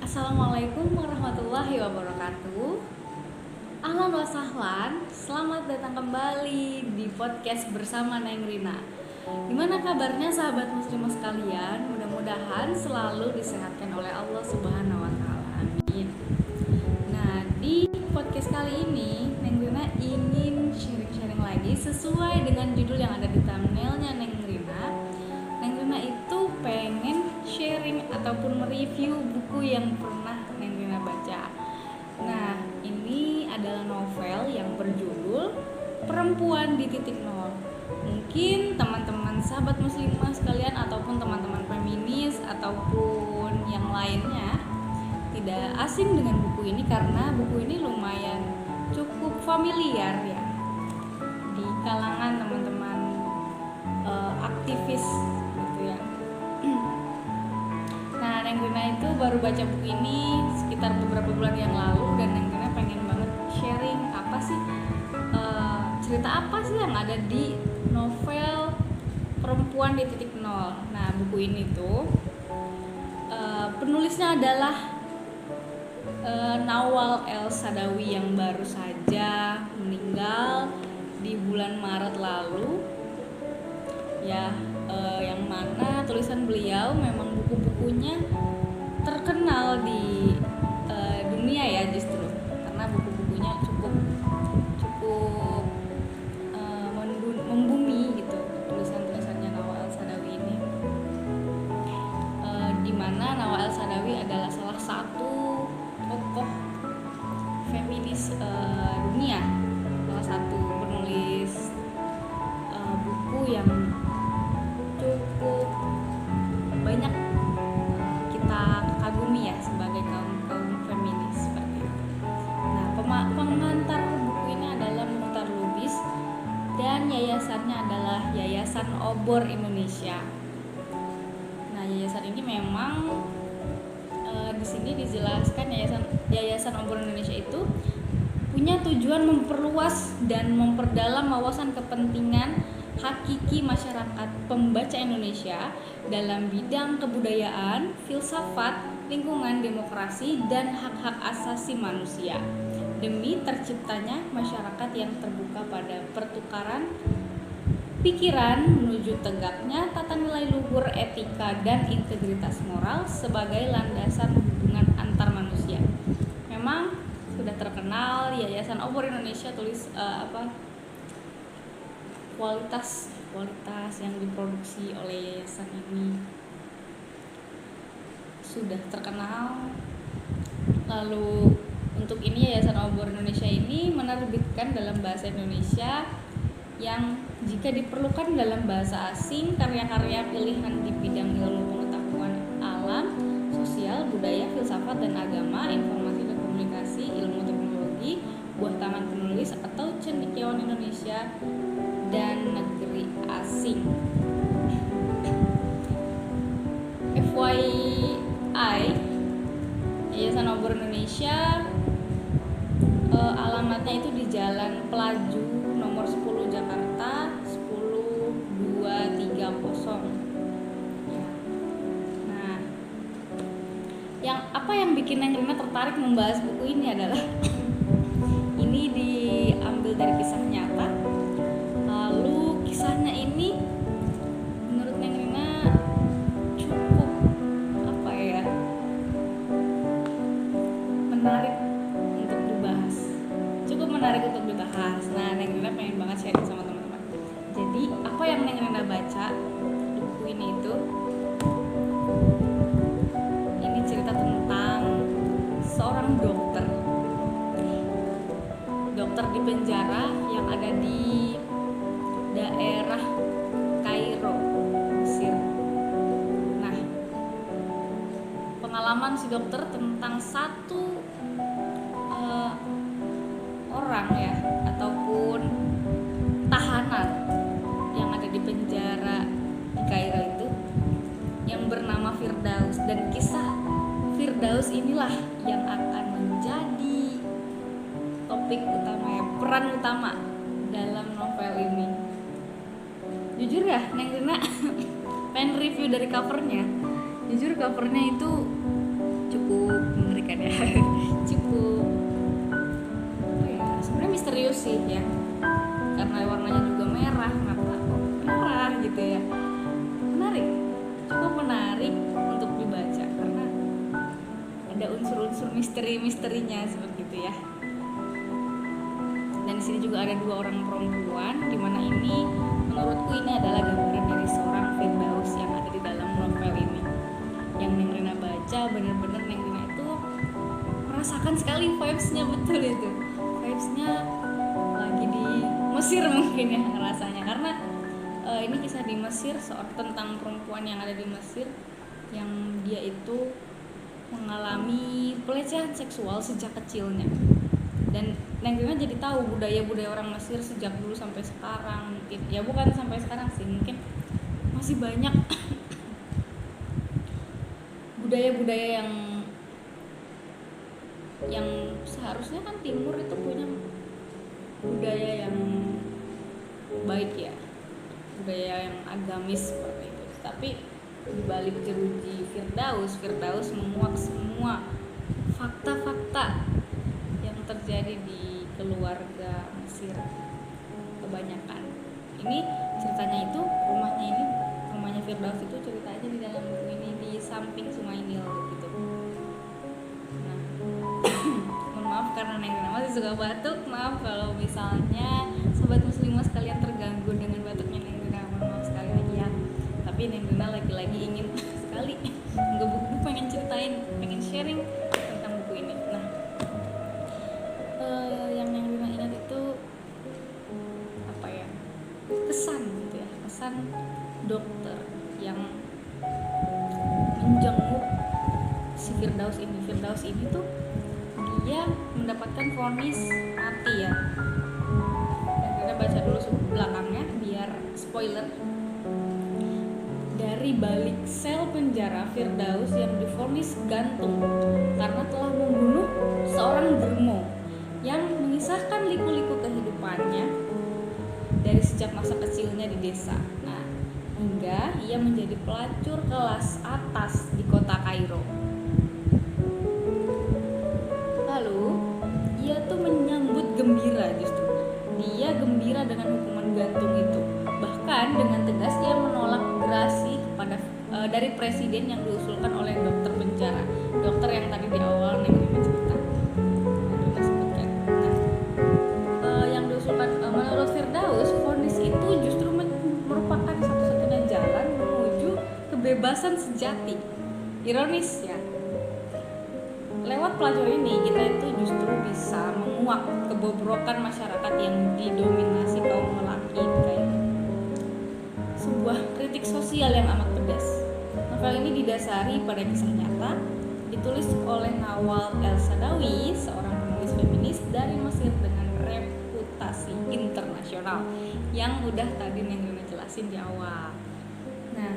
Assalamualaikum warahmatullahi wabarakatuh. Ahlan wa sahlan, selamat datang kembali di podcast bersama Neng Rina. Gimana kabarnya sahabat muslimah sekalian? Mudah-mudahan selalu disehatkan oleh Allah Subhanahu wa taala. Amin. Nah, di podcast kali ini Neng Rina ingin sharing-sharing lagi sesuai dengan judul yang ada di thumbnailnya Neng Rina. Neng Rina itu pengen sharing ataupun mereview buku yang pernah Neng Rina baca. Nah, ini adalah novel yang berjudul Perempuan di Titik Nol. Mungkin teman-teman sahabat muslimah sekalian ataupun teman-teman feminis ataupun yang lainnya tidak asing dengan buku ini karena buku ini lumayan cukup familiar ya di kalangan teman-teman aktivis gitu ya. Nah, Neng Rina itu baru baca buku ini sekitar beberapa bulan yang lalu dan Neng Rina pengen banget sharing apa sih cerita apa sih yang ada di novel Perempuan di Titik Nol. Nah, buku ini tuh penulisnya adalah Nawal El Saadawi yang baru saja meninggal di bulan Maret lalu ya, yang mana tulisan beliau memang buku-bukunya terkenal di dunia ya, justru karena buku-bukunya cukup membumi gitu, tulisan-tulisannya Nawal El Saadawi ini, di mana Nawal El Saadawi adalah salah satu tokoh feminis dunia, salah satu penulis buku yang cukup banyak kita kagumi ya sebagai kaum feminis seperti itu. Nah, pengantar buku ini adalah Muchtar Lubis dan yayasannya adalah Yayasan Obor Indonesia. Nah, yayasan ini memang di sini dijelaskan Yayasan Obor Indonesia itu punya tujuan memperluas dan memperdalam wawasan kepentingan hakiki masyarakat pembaca Indonesia dalam bidang kebudayaan, filsafat, lingkungan, demokrasi, dan hak-hak asasi manusia demi terciptanya masyarakat yang terbuka pada pertukaran pikiran menuju tegaknya tata nilai luhur, etika, dan integritas moral sebagai landasan hubungan antar manusia. Memang sudah terkenal Yayasan Obor Indonesia kualitas yang diproduksi oleh yayasan ini sudah terkenal. Lalu untuk ini Yayasan Obor Indonesia ini menerbitkan dalam bahasa Indonesia yang jika diperlukan dalam bahasa asing karya-karya pilihan di bidang ilmu pengetahuan alam, sosial, budaya, filsafat dan agama, informasi dan komunikasi, ilmu teknologi, buah tangan penulis atau cendekiawan Indonesia dan negeri asing. FYI, Yayasan Obor Indonesia alamatnya itu di Jalan Pelaju nomor 10 Jakarta 10230 ya. Nah, apa yang bikin Neng Rina tertarik membahas buku ini adalah ini diambil dari kisah nyata. Lalu kisahnya ini menurut Neng Rina cukup menarik untuk dibahas. Nah, Neng Rina pengen banget sharing sama teman-teman. Jadi, apa yang Neng Rina baca di buku ini cerita tentang seorang dokter di penjara yang ada di daerah Kairo, Mesir. Nah, pengalaman si dokter tentang satu orang ya ataupun tahanan yang ada di penjara di Kairo itu yang bernama Firdaus, dan kisah Firdaus inilah yang akan menjadi topik utama ya, peran utama dalam novel ini. Jujur ya, Neng Rina pengen review dari covernya. Jujur covernya itu cukup cukup mengerikan ya. Cukup apa ya, sebenarnya misterius sih ya, karena warnanya juga merah. Kenapa kok merah gitu ya, menarik, cukup menarik untuk dibaca karena ada unsur-unsur misterinya seperti itu ya. Dan di sini juga ada 2 orang perempuan, di mana ini menurutku ini adalah gambaran dari seorang Firdaus yang ada di dalam novel ini. Yang Neng Rina baca bener-bener Neng Rina itu merasakan sekali vibes-nya, betul itu. Vibes-nya lagi di Mesir mungkin ya rasanya, karena ini kisah di Mesir tentang perempuan yang ada di Mesir yang dia itu mengalami pelecehan seksual sejak kecilnya. Dan Neng Rina jadi tahu budaya-budaya orang Mesir sejak dulu sampai sekarang. Mungkin ya bukan sampai sekarang sih, mungkin masih banyak budaya-budaya yang seharusnya kan timur itu punya budaya yang baik ya, budaya yang agamis seperti itu. Tapi di balik jeruji Firdaus menguak semua fakta-fakta yang terjadi di keluarga Mesir kebanyakan. Ini ceritanya itu rumahnya Firdaus itu ceritanya di dalam buku ini di samping Sungai Nil gitu. Nah, mohon maaf karena Neng Rina masih suka batuk. Maaf kalau misalnya sobat muslimah sekalian terganggu dengan batuknya Neng Rina. Mohon maaf sekali lagi ya. Tapi Neng Rina lagi-lagi ingin sekali nggak buku pengen ceritain, pengen sharing tentang buku ini. Nah, yang Neng Rina ingat itu apa ya? Kesan gitu ya, kesan dokter yang menjenguk si Firdaus ini tuh dia mendapatkan vonis mati ya. Dan kita baca dulu belakangnya biar spoiler. Dari balik sel penjara Firdaus yang divonis gantung karena telah membunuh seorang germo yang mengisahkan liku-liku kehidupannya dari sejak masa kecilnya di desa. Nah, hingga ia menjadi pelacur kelas atas di kota Kairo. Lalu, ia tuh menyambut gembira justru. Dia gembira dengan hukuman gantung itu. Bahkan dengan tegas ia menolak gerasi dari presiden yang diusulkan oleh dokter penjara. Dokter yang tadi di awal Neng Rina cerita. Yang diusulkan menurut Firdaus, vonis itu justru merupakan satu-satunya jalan menuju kebebasan sejati. Ironis ya. Lewat pelacur ini kita itu justru bisa menguak kebobrokan masyarakat yang didominasi kaum lelaki kayak sebuah kritik sosial yang amat pedas. Novel ini didasari pada kisah nyata ditulis oleh Nawal El-Sadawi, seorang penulis feminis dari Mesir dengan reputasi internasional yang udah tadi Neng Rina jelasin di awal. Nah,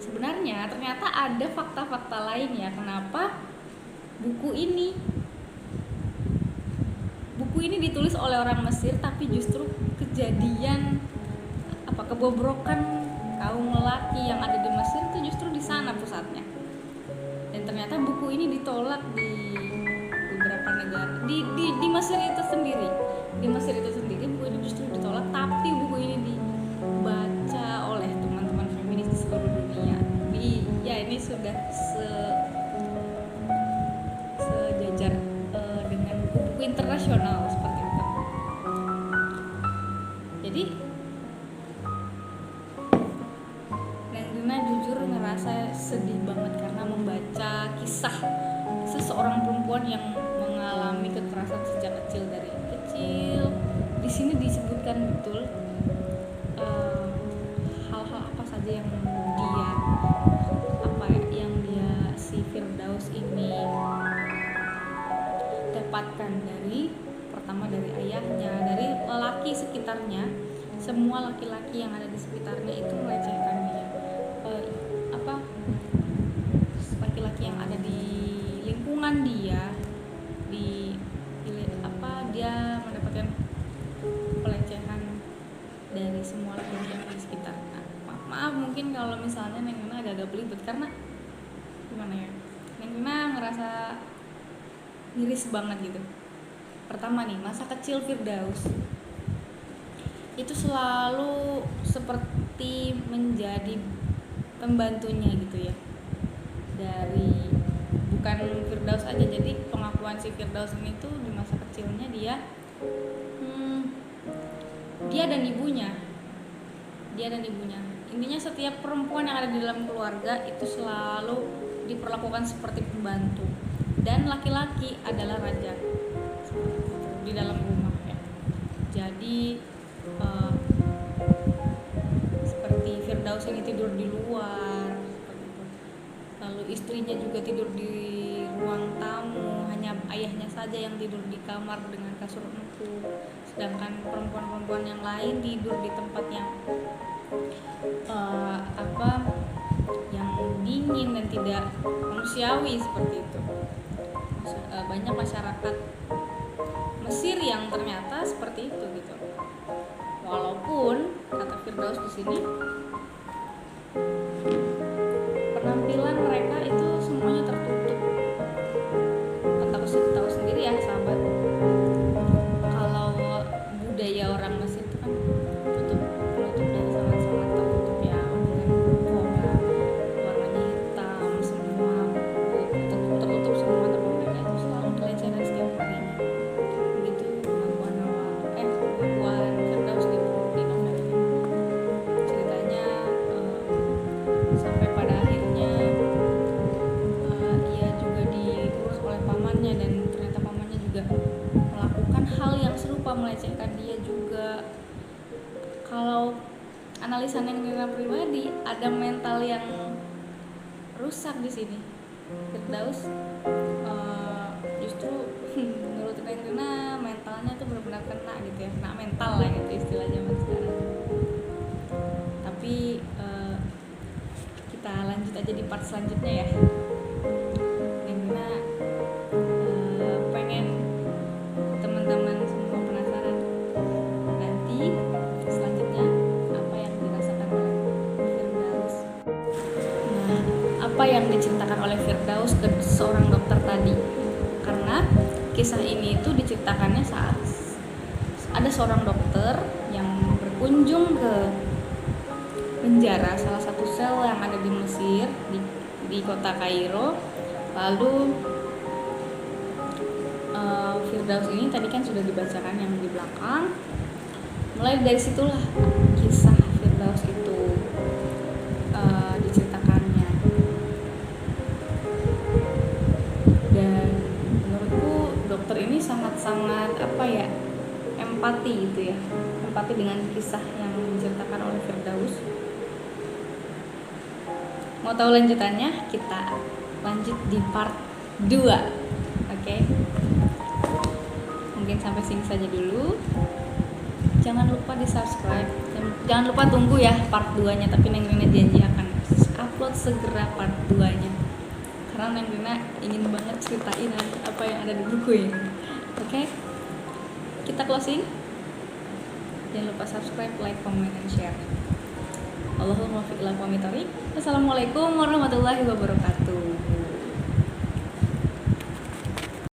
sebenarnya ternyata ada fakta-fakta lain ya kenapa buku ini ditulis oleh orang Mesir, tapi justru kejadian kebobrokan kaum lelaki yang ada di Mesir itu justru di sana pusatnya. Dan ternyata buku ini ditolak di beberapa negara di Mesir itu sendiri. Di Mesir itu sendiri buku ini justru ditolak, tapi buku ini dibaca oleh teman-teman feminis di seluruh dunia. Ini sudah sejajar dengan buku-buku internasional seperti itu. Jadi Neng Rina jujur ngerasa sedih banget karena membaca kisah seorang perempuan yang mengalami kekerasan sejak kecil. Dari kecil di sini disebutkan betul hal-hal apa saja yang si Firdaus ini dapatkan pertama dari ayahnya, dari lelaki sekitarnya. Semua laki-laki yang ada di sekitarnya itu melecehkan dia. Laki-laki yang ada di lingkungan dia dia mendapatkan pelecehan dari semua laki-laki yang ada di sekitarnya. Maaf mungkin kalau misalnya Neng Rina agak belibet karena gimana ya, Neng Rina ngerasa miris banget gitu. Pertama nih, masa kecil Firdaus itu selalu seperti menjadi pembantunya gitu ya, dari bukan Firdaus aja. Jadi pengakuan si Firdaus ini tuh di masa kecilnya dia dia dan ibunya intinya setiap perempuan yang ada di dalam keluarga itu selalu diperlakukan seperti pembantu, dan laki-laki adalah raja di dalam rumah ya. Jadi seperti Firdaus ini tidur di luar seperti itu, lalu istrinya juga tidur di ruang tamu, hanya ayahnya saja yang tidur di kamar dengan kasur empuk, sedangkan perempuan-perempuan yang lain tidur di tempat yang yang dingin dan tidak manusiawi seperti itu. Banyak masyarakat Mesir yang ternyata seperti itu gitu. Walaupun kata Firdaus di sini penampilan mereka itu semuanya tertutup. Tahu sendiri ya sahabat, kalau budaya orang Mesir itu kan penutup dari sangat-sangat tertutup ya, dengan pola warnanya hitam semua, tertutup semua, tapi mereka itu selalu pelecehan setiap harinya. Begitu pengakuan Firdaus di novel ini. Ceritanya sampai pada akhirnya ia juga diurus oleh pamannya, dan ternyata pamannya juga melakukan hal yang serupa, melecehkan dia juga. Kalau analisa Neng Rina pribadi, ada mental yang rusak di sini. Firdaus justru menurut Neng Rina mentalnya tuh benar-benar kena gitu ya, kena mental lah gitu istilah zaman sekarang. Tapi kita lanjut aja di part selanjutnya ya. Neng Rina pengen teman-teman semua penasaran nanti selanjutnya apa yang dirasakan oleh Firdaus. Nah, apa yang diceritakan oleh Firdaus ke seorang dokter tadi, karena kisah ini itu diceritakannya saat ada seorang dokter yang berkunjung ke penjara, salah satu sel yang ada di Mesir, di kota Kairo. Lalu Firdaus ini tadi kan sudah dibacakan yang di belakang. Mulai dari situlah kisah Firdaus itu diceritakannya. Dan menurutku dokter ini sangat-sangat empati gitu ya, empati dengan kisah yang diceritakan oleh Firdaus. Mau tahu lanjutannya? Kita lanjut di part 2. Oke. Mungkin sampai sini saja dulu. Jangan lupa di subscribe. Jangan lupa tunggu ya part 2-nya. Tapi Neng Rina janji akan upload segera part 2-nya, karena Neng Rina ingin banget ceritain apa yang ada di buku ini. Oke. Kita closing. Jangan lupa subscribe, like, comment, dan share. Allahumma fiqh ila qawmi thoriq. Wassalamualaikum warahmatullahi wabarakatuh.